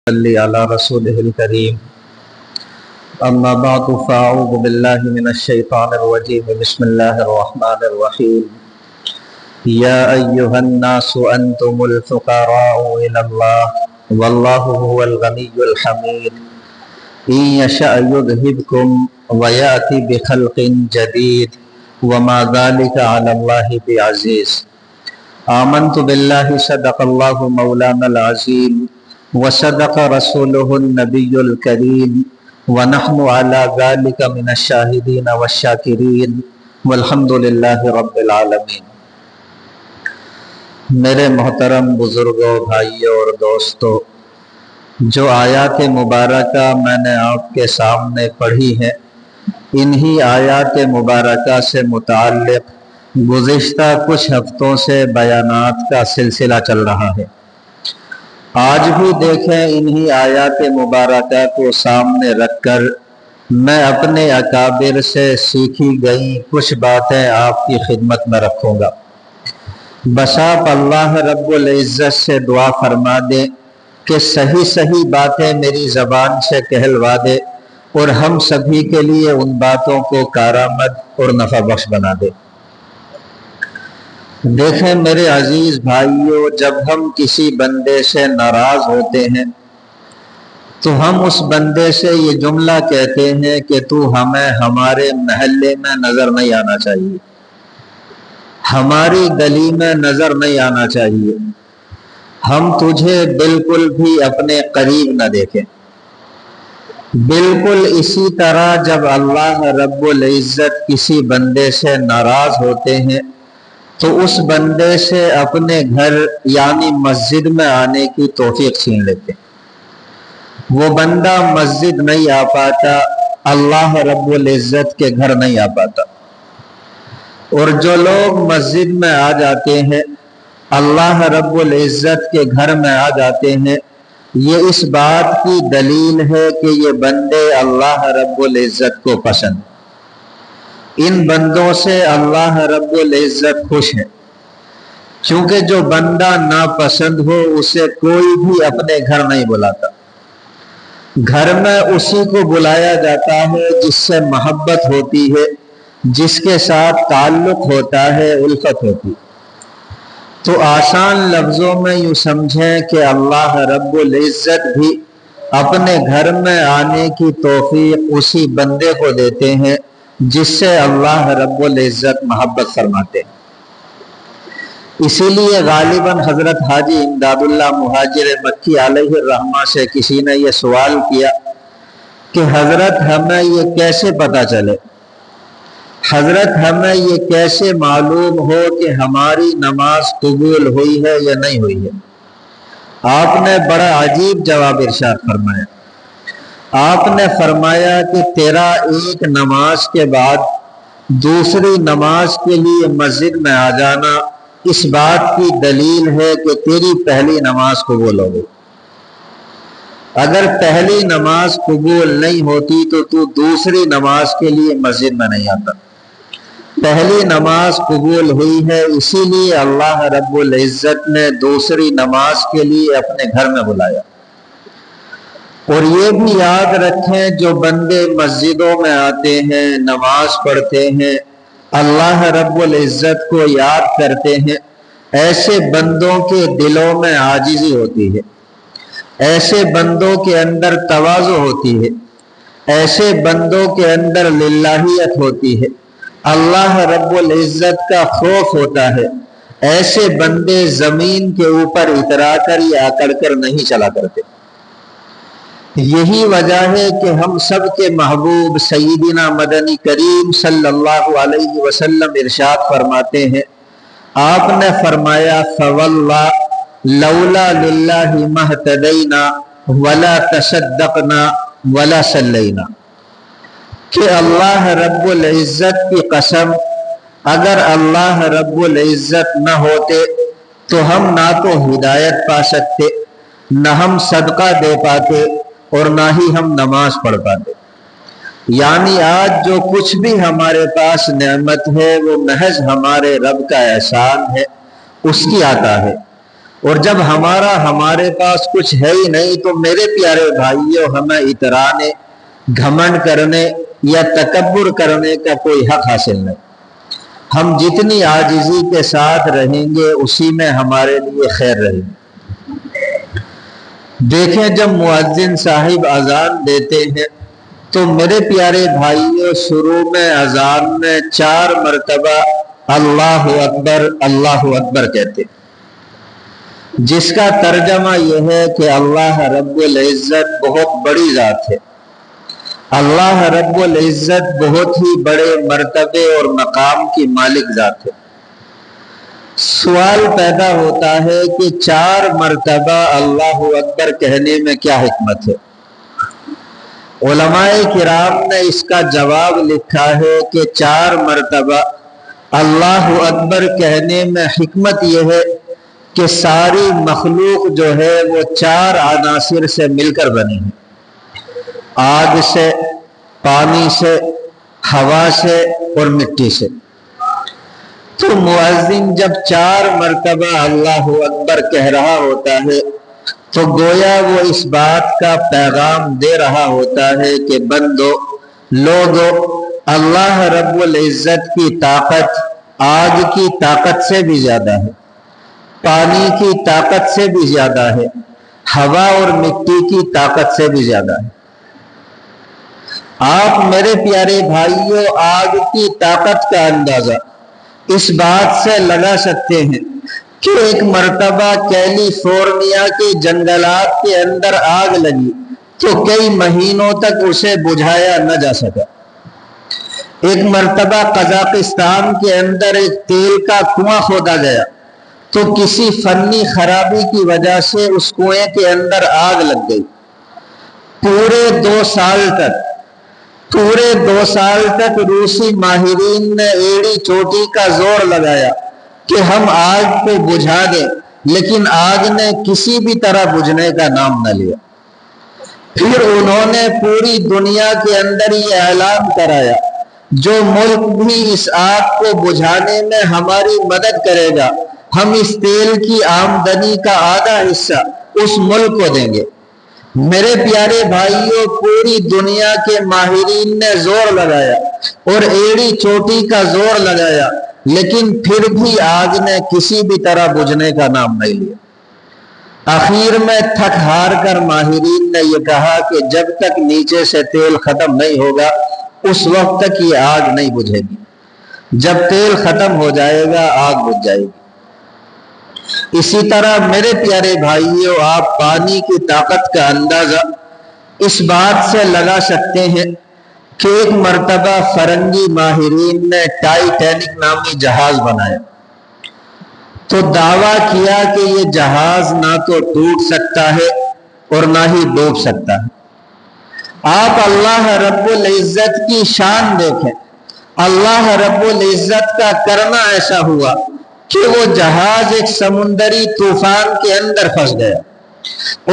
صلی علی رسولہ الکریم اما بعد فاعوذ باللہ من الشیطان الرجیم بسم اللہ الرحمن الرحیم یا ایہا الناس انتم الفقراء الی اللہ واللہ هو الغنی الحمید ان یشأ یذہبکم ویأتی بخلق جدید وما ذلک علی اللہ بعزیز آمنت باللہ صدق اللہ مولانا العظیم وصدق رسولہ النبی الکریم ونحن علی ذلک من الشاہدین والشاکرین والحمد للہ رب العالمین۔ میرے محترم بزرگوں، بھائیوں اور دوستوں، جو آیات مبارکہ میں نے آپ کے سامنے پڑھی ہے، انہی آیات مبارکہ سے متعلق گزشتہ کچھ ہفتوں سے بیانات کا سلسلہ چل رہا ہے۔ آج بھی دیکھیں انہی آیات مبارکہ کو سامنے رکھ کر میں اپنے اکابر سے سیکھی گئی کچھ باتیں آپ کی خدمت میں رکھوں گا۔ بس آپ اللہ رب العزت سے دعا فرما دیں کہ صحیح صحیح باتیں میری زبان سے کہلوا دے اور ہم سبھی کے لیے ان باتوں کو کارآمد اور نفع بخش بنا دے۔ دیکھیں میرے عزیز بھائیوں، جب ہم کسی بندے سے ناراض ہوتے ہیں تو ہم اس بندے سے یہ جملہ کہتے ہیں کہ تو ہمیں ہمارے محلے میں نظر نہیں آنا چاہیے، ہماری گلی میں نظر نہیں آنا چاہیے، ہم تجھے بالکل بھی اپنے قریب نہ دیکھیں۔ بالکل اسی طرح جب اللہ رب العزت کسی بندے سے ناراض ہوتے ہیں تو اس بندے سے اپنے گھر یعنی مسجد میں آنے کی توفیق چھین لیتے ہیں۔ وہ بندہ مسجد نہیں آ پاتا، اللہ رب العزت کے گھر نہیں آ پاتا، اور جو لوگ مسجد میں آ جاتے ہیں، اللہ رب العزت کے گھر میں آ جاتے ہیں، یہ اس بات کی دلیل ہے کہ یہ بندے اللہ رب العزت کو پسند، ان بندوں سے اللہ رب العزت خوش ہے۔ چونکہ جو بندہ ناپسند ہو اسے کوئی بھی اپنے گھر نہیں بلاتا، گھر میں اسی کو بلایا جاتا ہے جس سے محبت ہوتی ہے، جس کے ساتھ تعلق ہوتا ہے، الفت ہوتی۔ تو آسان لفظوں میں یوں سمجھیں کہ اللہ رب العزت بھی اپنے گھر میں آنے کی توفیق اسی بندے کو دیتے ہیں جس سے اللہ رب العزت محبت فرماتے ہیں۔ اسی لیے غالباً حضرت حاجی امداد اللہ مہاجر مکی علیہ الرحمہ سے کسی نے یہ سوال کیا کہ حضرت ہمیں یہ کیسے پتہ چلے، حضرت ہمیں یہ کیسے معلوم ہو کہ ہماری نماز قبول ہوئی ہے یا نہیں ہوئی ہے؟ آپ نے بڑا عجیب جواب ارشاد فرمایا۔ آپ نے فرمایا کہ تیرا ایک نماز کے بعد دوسری نماز کے لیے مسجد میں آ جانا اس بات کی دلیل ہے کہ تیری پہلی نماز قبول ہو گئی۔ اگر پہلی نماز قبول نہیں ہوتی تو تو دوسری نماز کے لیے مسجد میں نہیں آتا۔ پہلی نماز قبول ہوئی ہے، اسی لیے اللہ رب العزت نے دوسری نماز کے لیے اپنے گھر میں بلایا۔ اور یہ بھی یاد رکھیں جو بندے مسجدوں میں آتے ہیں، نماز پڑھتے ہیں، اللہ رب العزت کو یاد کرتے ہیں، ایسے بندوں کے دلوں میں عاجزی ہوتی ہے، ایسے بندوں کے اندر تواضع ہوتی ہے، ایسے بندوں کے اندر للہیت ہوتی ہے، اللہ رب العزت کا خوف ہوتا ہے۔ ایسے بندے زمین کے اوپر اترا کر یا اکڑ کر نہیں چلا کرتے۔ یہی وجہ ہے کہ ہم سب کے محبوب سیدنا مدنی کریم صلی اللہ علیہ وسلم ارشاد فرماتے ہیں، آپ نے فرمایا فواللہ لولا للہ مہتدینا ولا تصدقنا ولا صلینا، کہ اللہ رب العزت کی قسم اگر اللہ رب العزت نہ ہوتے تو ہم نہ تو ہدایت پا سکتے، نہ ہم صدقہ دے پاتے اور نہ ہی ہم نماز پڑھ پاتے۔ یعنی آج جو کچھ بھی ہمارے پاس نعمت ہے وہ محض ہمارے رب کا احسان ہے، اس کی عطا ہے۔ اور جب ہمارے پاس کچھ ہے ہی نہیں تو میرے پیارے بھائیوں ہمیں اترانے، گھمنڈ کرنے یا تکبر کرنے کا کوئی حق حاصل نہیں۔ ہم جتنی عاجزی کے ساتھ رہیں گے اسی میں ہمارے لیے خیر رہے گی۔ دیکھیں جب مؤذن صاحب اذان دیتے ہیں تو میرے پیارے بھائیوں شروع میں اذان میں 4 مرتبہ اللہ اکبر کہتے ہیں، جس کا ترجمہ یہ ہے کہ اللہ رب العزت بہت بڑی ذات ہے، اللہ رب العزت بہت ہی بڑے مرتبے اور مقام کی مالک ذات ہے۔ سوال پیدا ہوتا ہے کہ 4 مرتبہ اللہ اکبر کہنے میں کیا حکمت ہے؟ علماء کرام نے اس کا جواب لکھا ہے کہ 4 مرتبہ اللہ اکبر کہنے میں حکمت یہ ہے کہ ساری مخلوق جو ہے وہ 4 عناصر سے مل کر بنی ہے، آگ سے، پانی سے، ہوا سے اور مٹی سے۔ تو مؤذن جب 4 مرتبہ اللہ اکبر کہہ رہا ہوتا ہے تو گویا وہ اس بات کا پیغام دے رہا ہوتا ہے کہ بندو، لوگو، اللہ رب العزت کی طاقت آگ کی طاقت سے بھی زیادہ ہے، پانی کی طاقت سے بھی زیادہ ہے، ہوا اور مٹی کی طاقت سے بھی زیادہ ہے۔ آپ میرے پیارے بھائیوں آگ کی طاقت کا اندازہ اس بات سے لگا سکتے ہیں کہ ایک مرتبہ کیلیفورنیا کے جنگلات کے اندر آگ لگی تو کئی مہینوں تک اسے بجھایا نہ جا سکا۔ ایک مرتبہ قزاقستان کے اندر ایک تیل کا کنواں کھودا گیا تو کسی فنی خرابی کی وجہ سے اس کنویں کے اندر آگ لگ گئی۔ پورے 2 سال تک روسی ماہرین نے ایڑی چوٹی کا زور لگایا کہ ہم آگ کو بجھا دیں، لیکن آگ نے کسی بھی طرح بجھنے کا نام نہ لیا۔ پھر انہوں نے پوری دنیا کے اندر یہ اعلان کرایا جو ملک بھی اس آگ کو بجھانے میں ہماری مدد کرے گا ہم اس تیل کی آمدنی کا آدھا حصہ اس ملک کو دیں گے۔ میرے پیارے بھائیوں پوری دنیا کے ماہرین نے زور لگایا اور ایڑی چوٹی کا زور لگایا، لیکن پھر بھی آگ نے کسی بھی طرح بجھنے کا نام نہیں لیا۔ آخر میں تھک ہار کر ماہرین نے یہ کہا کہ جب تک نیچے سے تیل ختم نہیں ہوگا اس وقت تک یہ آگ نہیں بجھے گی، جب تیل ختم ہو جائے گا آگ بجھ جائے گی۔ اسی طرح میرے پیارے بھائیوں آپ پانی کی طاقت کا اندازہ اس بات سے لگا سکتے ہیں کہ ایک مرتبہ فرنگی ماہرین نے ٹائٹینک نامی جہاز بنایا تو دعویٰ کیا کہ یہ جہاز نہ تو ٹوٹ سکتا ہے اور نہ ہی ڈوب سکتا ہے۔ آپ اللہ رب العزت کی شان دیکھیں، اللہ رب العزت کا کرنا ایسا ہوا کہ وہ جہاز ایک سمندری طوفان کے اندر پھنس گیا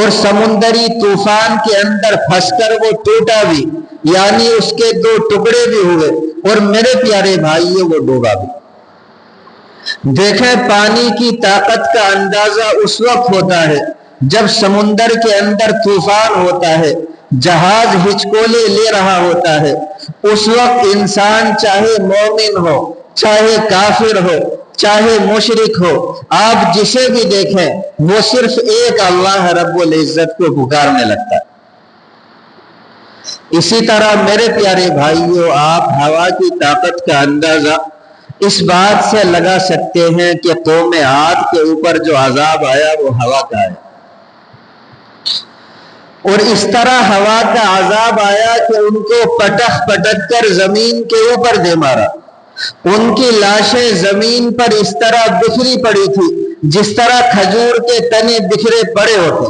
اور سمندری طوفان کے اندر پھنس کر وہ ٹوٹا بھی، یعنی اس کے 2 ٹکڑے بھی ہوئے، اور میرے پیارے بھائیوں وہ ڈوبا بھی۔ دیکھیں پانی کی طاقت کا اندازہ اس وقت ہوتا ہے جب سمندر کے اندر طوفان ہوتا ہے، جہاز ہچکولے لے رہا ہوتا ہے، اس وقت انسان چاہے مومن ہو، چاہے کافر ہو، چاہے مشرک ہو، آپ جسے بھی دیکھیں وہ صرف ایک اللہ رب العزت کو پکارنے لگتا ہے۔ اسی طرح میرے پیارے بھائیوں آپ ہوا کی طاقت کا اندازہ اس بات سے لگا سکتے ہیں کہ قوم عاد کے اوپر جو عذاب آیا وہ ہوا کا ہے، اور اس طرح ہوا کا عذاب آیا کہ ان کو پٹک کر زمین کے اوپر دے مارا۔ ان کی لاشیں زمین پر اس طرح بکھری پڑی تھی جس طرح کھجور کے تنے بکھرے پڑے ہوتے۔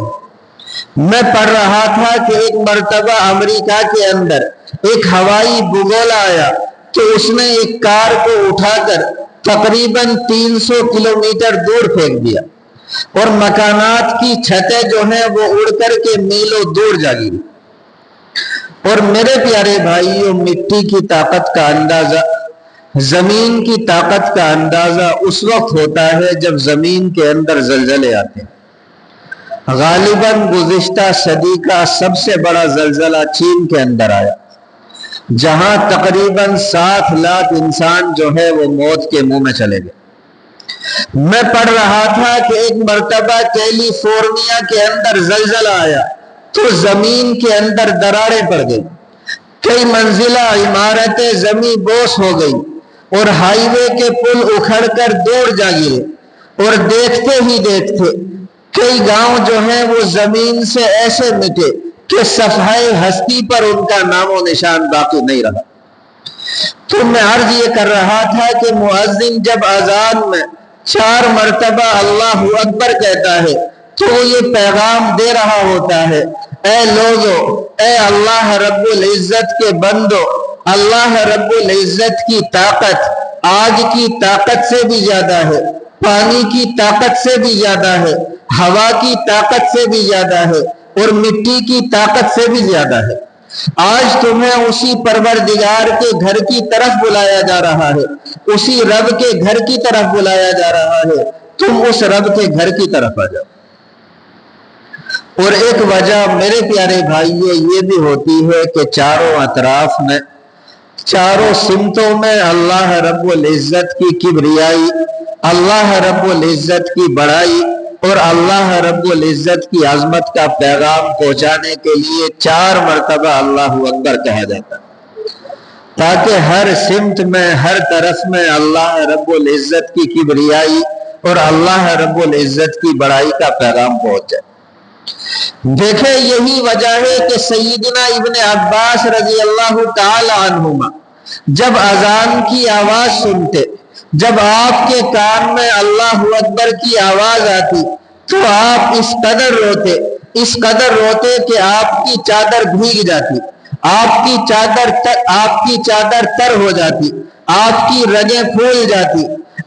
میں پڑھ رہا تھا کہ ایک مرتبہ امریکہ کے اندر ایک ہوائی بگولا آیا تو اس نے ایک کار کو اٹھا کر تقریباً 300 کلومیٹر دور پھینک دیا، اور مکانات کی چھتیں جو ہیں وہ اڑ کر کے میلوں دور جا گری۔ اور میرے پیارے بھائیوں مٹی کی طاقت کا اندازہ زمین کی طاقت کا اندازہ اس وقت ہوتا ہے جب زمین کے اندر زلزلے آتے ہیں۔ غالباً گزشتہ صدی کا سب سے بڑا زلزلہ چین کے اندر آیا، جہاں تقریباً 7 لاکھ انسان جو ہے وہ موت کے منہ میں چلے گئے۔ میں پڑھ رہا تھا کہ ایک مرتبہ کیلیفورنیا کے اندر زلزلہ آیا تو زمین کے اندر دراڑیں پڑ گئی، کئی منزلہ عمارتیں زمین بوس ہو گئی اور ہائی وے کے پل اکھڑ کر دوڑ جا گرے، اور دیکھتے ہی دیکھتے کئی گاؤں جو ہیں وہ زمین سے ایسے مٹے کہ صفحۂ ہستی پر ان کا نام و نشان باقی نہیں رہا۔ تو میں عرض یہ کر رہا تھا کہ مؤذن جب اذان میں 4 مرتبہ اللہ اکبر کہتا ہے تو وہ یہ پیغام دے رہا ہوتا ہے، اے لوگو، اے اللہ رب العزت کے بندو، اللہ رب العزت کی طاقت آگ کی طاقت سے بھی زیادہ ہے، پانی کی طاقت سے بھی زیادہ ہے، ہوا کی طاقت سے بھی زیادہ ہے، اور مٹی کی طاقت سے بھی زیادہ ہے۔ آج تمہیں اسی پروردگار کے گھر کی طرف بلایا جا رہا ہے، اسی رب کے گھر کی طرف بلایا جا رہا ہے، تم اس رب کے گھر کی طرف آ جاؤ۔ اور ایک وجہ میرے پیارے بھائیو یہ بھی ہوتی ہے کہ چاروں اطراف میں، چاروں سمتوں میں اللہ رب العزت کی کبریائی، اللہ رب العزت کی بڑائی اور اللہ رب العزت کی عظمت کا پیغام پہنچانے کے لیے 4 مرتبہ اللہ اکبر کہا جاتا ہے، تاکہ ہر سمت میں، ہر طرف میں اللہ رب العزت کی کبریائی اور اللہ رب العزت کی بڑائی کا پیغام پہنچ جائے۔ دیکھیں یہی وجہ ہے کہ سیدنا ابن عباس رضی اللہ تعالی عنہما جب اذان کی آواز سنتے، جب آپ کے کان میں اللہ اکبر کی آواز آتی تو آپ اس قدر روتے کہ آپ کی چادر بھیگ جاتی، آپ کی چادر تر ہو جاتی، آپ کی رگیں پھول جاتی۔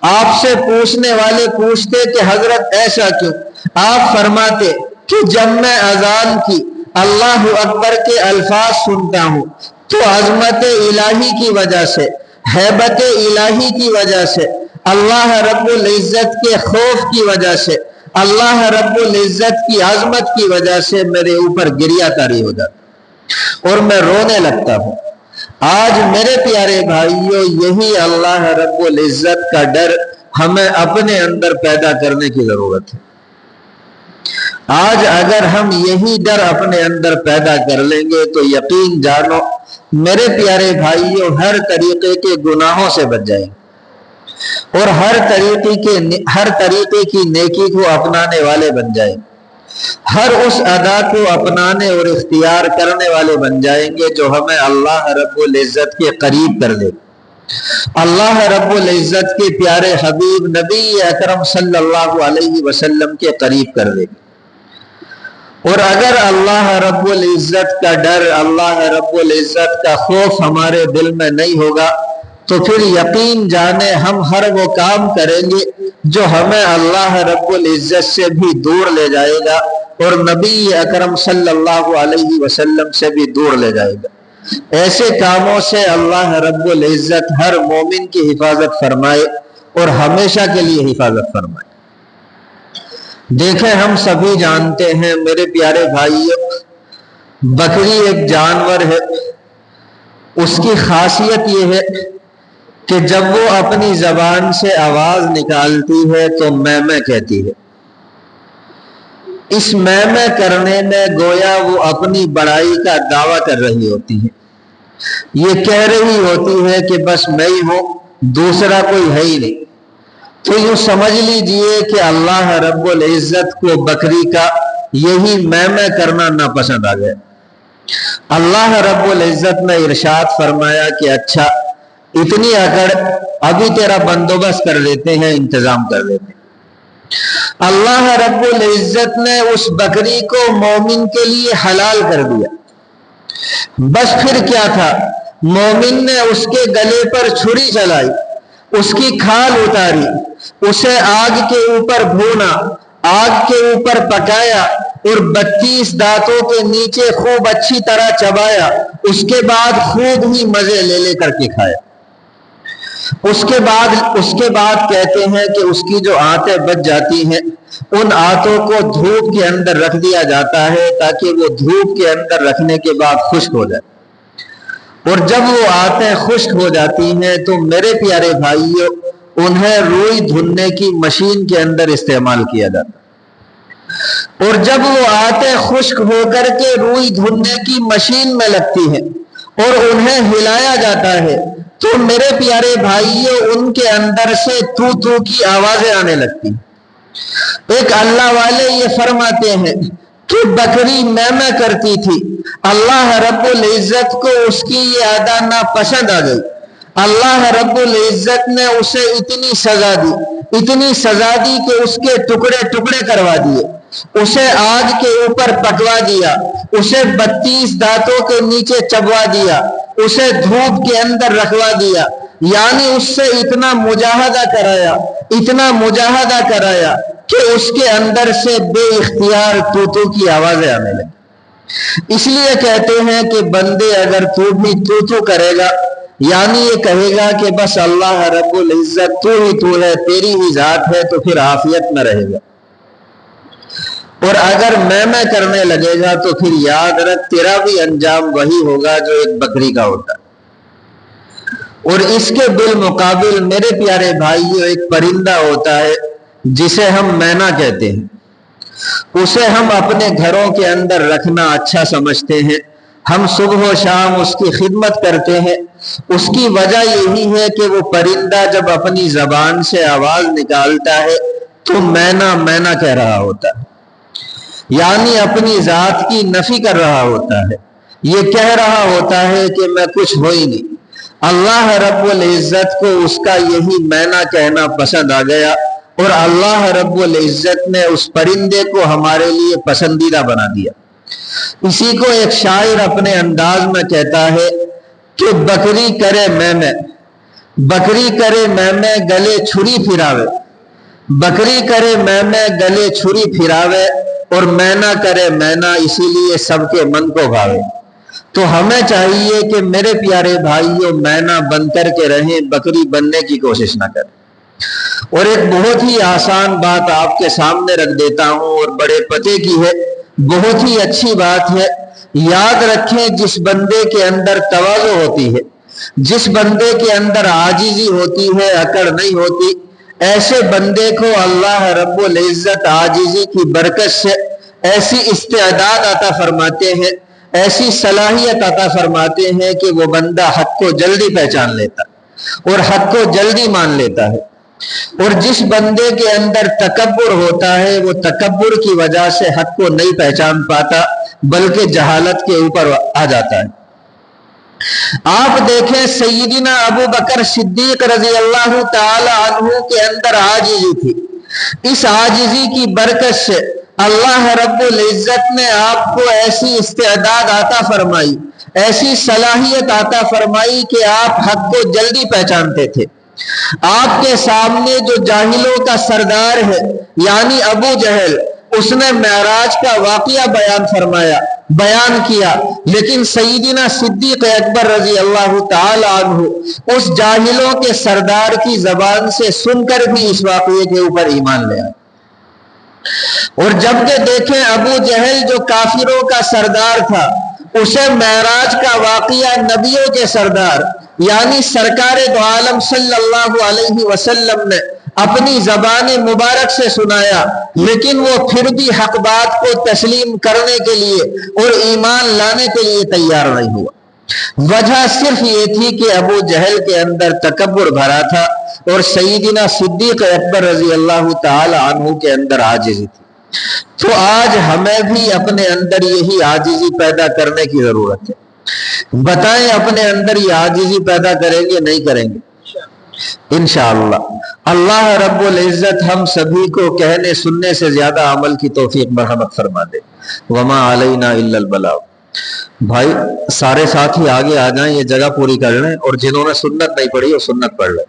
آپ سے پوچھنے والے پوچھتے کہ حضرت ایسا کیوں؟ آپ فرماتے کہ جب میں اذان کی اللہ اکبر کے الفاظ سنتا ہوں تو عظمت الہی کی وجہ سے، ہیبت الہی کی وجہ سے، اللہ رب العزت کے خوف کی وجہ سے، اللہ رب العزت کی عظمت کی وجہ سے میرے اوپر گریہ طاری ہو جاتا اور میں رونے لگتا ہوں۔ آج میرے پیارے بھائیوں یہی اللہ رب العزت کا ڈر ہمیں اپنے اندر پیدا کرنے کی ضرورت ہے۔ آج اگر ہم یہی ڈر اپنے اندر پیدا کر لیں گے تو یقین جانو میرے پیارے بھائیوں ہر طریقے کے گناہوں سے بچ جائیں گے اور ہر طریقے کی نیکی کو اپنانے والے بن جائیں گے، ہر اس ادا کو اپنانے اور اختیار کرنے والے بن جائیں گے جو ہمیں اللہ رب العزت کے قریب کر دے، اللہ رب العزت کے پیارے حبیب نبی اکرم صلی اللہ علیہ وسلم کے قریب کر دے۔ اور اگر اللہ رب العزت کا ڈر، اللہ رب العزت کا خوف ہمارے دل میں نہیں ہوگا تو پھر یقین جانے ہم ہر وہ کام کریں گے جو ہمیں اللہ رب العزت سے بھی دور لے جائے گا اور نبی اکرم صلی اللہ علیہ وسلم سے بھی دور لے جائے گا۔ ایسے کاموں سے اللہ رب العزت ہر مومن کی حفاظت فرمائے اور ہمیشہ کے لیے حفاظت فرمائے۔ دیکھیں ہم سبھی جانتے ہیں میرے پیارے بھائیوں، بکری ایک جانور ہے، اس کی خاصیت یہ ہے کہ جب وہ اپنی زبان سے آواز نکالتی ہے تو میں میں کہتی ہے۔ اس میں میں کرنے میں گویا وہ اپنی بڑائی کا دعویٰ کر رہی ہوتی ہے، یہ کہہ رہی ہوتی ہے کہ بس میں ہی ہوں، دوسرا کوئی ہے ہی نہیں۔ تو یوں سمجھ لیجئے کہ اللہ رب العزت کو بکری کا یہی میں کرنا ناپسند آ گیا۔ اللہ رب العزت نے ارشاد فرمایا کہ اچھا اتنی اکڑ، ابھی تیرا بندوبست کر دیتے ہیں، انتظام کر دیتے ہیں۔ اللہ رب العزت نے اس بکری کو مومن کے لیے حلال کر دیا۔ بس پھر کیا تھا، مومن نے اس کے گلے پر چھری چلائی، اس کی کھال اتاری، اسے آگ کے اوپر بھونا، آگ کے اوپر پکایا اور 32 دانتوں کے نیچے خوب اچھی طرح چبایا، اس کے بعد خوب ہی مزے لے کر کے کھایا۔ اس کے بعد کہتے ہیں کہ اس کی جو آنتیں بچ جاتی ہیں ان آنتوں کو دھوپ کے اندر رکھ دیا جاتا ہے تاکہ وہ دھوپ کے اندر رکھنے کے بعد خشک ہو جائے، اور جب وہ آنتیں خشک ہو جاتی ہیں تو میرے پیارے بھائیوں انہیں روئی دھلنے کی مشین کے اندر استعمال کیا جاتا ہے، اور جب وہ آنتیں خشک ہو کر کے روئی دھلنے کی مشین میں لگتی ہیں اور انہیں ہلایا جاتا ہے تو میرے پیارے بھائیوں ان کے اندر سے تو تو کی آوازیں آنے لگتی ہیں۔ ایک اللہ والے یہ فرماتے ہیں کہ بکری میں کرتی تھی، اللہ رب العزت کو اس کی یہ ادا ناپسند آ گئی، اللہ رب العزت نے اسے اتنی سزا دی کہ اس کے ٹکڑے ٹکڑے کروا دیے، اسے آگ کے اوپر پکوا دیا، اسے 32 دانتوں کے نیچے چبوا دیا، اسے دھوپ کے اندر رکھوا دیا، یعنی اس سے اتنا مجاہدہ کرایا کہ اس کے اندر سے بے اختیار تو کی آوازیں آنے لگی۔ اس لیے کہتے ہیں کہ بندے اگر تو بھی تو کرے گا، یعنی یہ کہے گا کہ بس اللہ رب العزت تو ہی ہے، تیری ہی ذات ہے، تو پھر عافیت میں رہے گا، اور اگر میں کرنے لگے گا تو پھر یاد رکھ تیرا بھی انجام وہی ہوگا جو ایک بکری کا ہوتا ہے۔ اور اس کے بالمقابل میرے پیارے بھائیو ایک پرندہ ہوتا ہے جسے ہم مینا کہتے ہیں، اسے ہم اپنے گھروں کے اندر رکھنا اچھا سمجھتے ہیں، ہم صبح و شام اس کی خدمت کرتے ہیں۔ اس کی وجہ یہی ہے کہ وہ پرندہ جب اپنی زبان سے آواز نکالتا ہے تو مینا مینا کہہ رہا ہوتا ہے، یعنی اپنی ذات کی نفی کر رہا ہوتا ہے، یہ کہہ رہا ہوتا ہے کہ میں کچھ ہو ہی نہیں۔ اللہ رب العزت کو اس کا یہی مینا کہنا پسند آ گیا، اور اللہ رب العزت نے اس پرندے کو ہمارے لیے پسندیدہ بنا دیا۔ اسی کو ایک شاعر اپنے انداز میں کہتا ہے کہ بکری کرے میں گلے چھری پھراوے، بکری کرے میں گلے چھری پھراوے، اور مینا کرے مینا اسی لیے سب کے من کو بھاوے۔ تو ہمیں چاہیے کہ میرے پیارے بھائیوں مینا بن کر کے رہیں، بکری بننے کی کوشش نہ کریں۔ اور ایک بہت ہی آسان بات آپ کے سامنے رکھ دیتا ہوں، اور بڑے پتے کی ہے، بہت ہی اچھی بات ہے۔ یاد رکھیں جس بندے کے اندر تواضع ہوتی ہے، جس بندے کے اندر عاجزی ہوتی ہے، اکڑ نہیں ہوتی، ایسے بندے کو اللہ رب العزت عاجزی کی برکت سے ایسی استعداد عطا فرماتے ہیں، ایسی صلاحیت عطا فرماتے ہیں کہ وہ بندہ حق کو جلدی پہچان لیتا اور حق کو جلدی مان لیتا ہے۔ اور جس بندے کے اندر تکبر ہوتا ہے وہ تکبر کی وجہ سے حق کو نہیں پہچان پاتا بلکہ جہالت کے اوپر آ جاتا ہے۔ آپ دیکھیں سیدنا ابو بکر صدیق رضی اللہ تعالی عنہ کے اندر عاجزی تھی، اس عاجزی کی برکت سے اللہ رب العزت نے آپ کو ایسی استعداد عطا فرمائی، ایسی صلاحیت عطا فرمائی کہ آپ حق کو جلدی پہچانتے تھے۔ آپ کے سامنے جو جاہلوں کا سردار ہے یعنی ابو جہل، اس نے معراج کا واقعہ بیان کیا، لیکن سیدنا صدیق اکبر رضی اللہ تعالی عنہ اس جاہلوں کے سردار کی زبان سے سن کر بھی اس واقعے کے اوپر ایمان لے آئے۔ اور جبکہ دیکھیں ابو جہل جو کافروں کا سردار تھا، اسے معراج کا واقعہ نبیوں کے سردار یعنی سرکار دو عالم صلی اللہ علیہ وسلم نے اپنی زبان مبارک سے سنایا، لیکن وہ پھر بھی حق بات کو تسلیم کرنے کے لیے اور ایمان لانے کے لیے تیار نہیں ہوا۔ وجہ صرف یہ تھی کہ ابو جہل کے اندر تکبر بھرا تھا اور سیدنا صدیق اکبر رضی اللہ تعالی عنہ کے اندر عاجزی تھی۔ تو آج ہمیں بھی اپنے اندر یہی عاجزی پیدا کرنے کی ضرورت ہے۔ بتائیں اپنے اندر یہ عاجزی پیدا کریں گے نہیں کریں گے؟ انشاءاللہ اللہ رب العزت ہم سبھی کو کہنے سننے سے زیادہ عمل کی توفیق مرحمت فرما دے۔ وما علینا الا البلاغ۔ بھائی سارے ساتھی آگے آ جائیں، یہ جگہ پوری کر لیں، اور جنہوں نے سنت نہیں پڑھی وہ سنت پڑھ لیں۔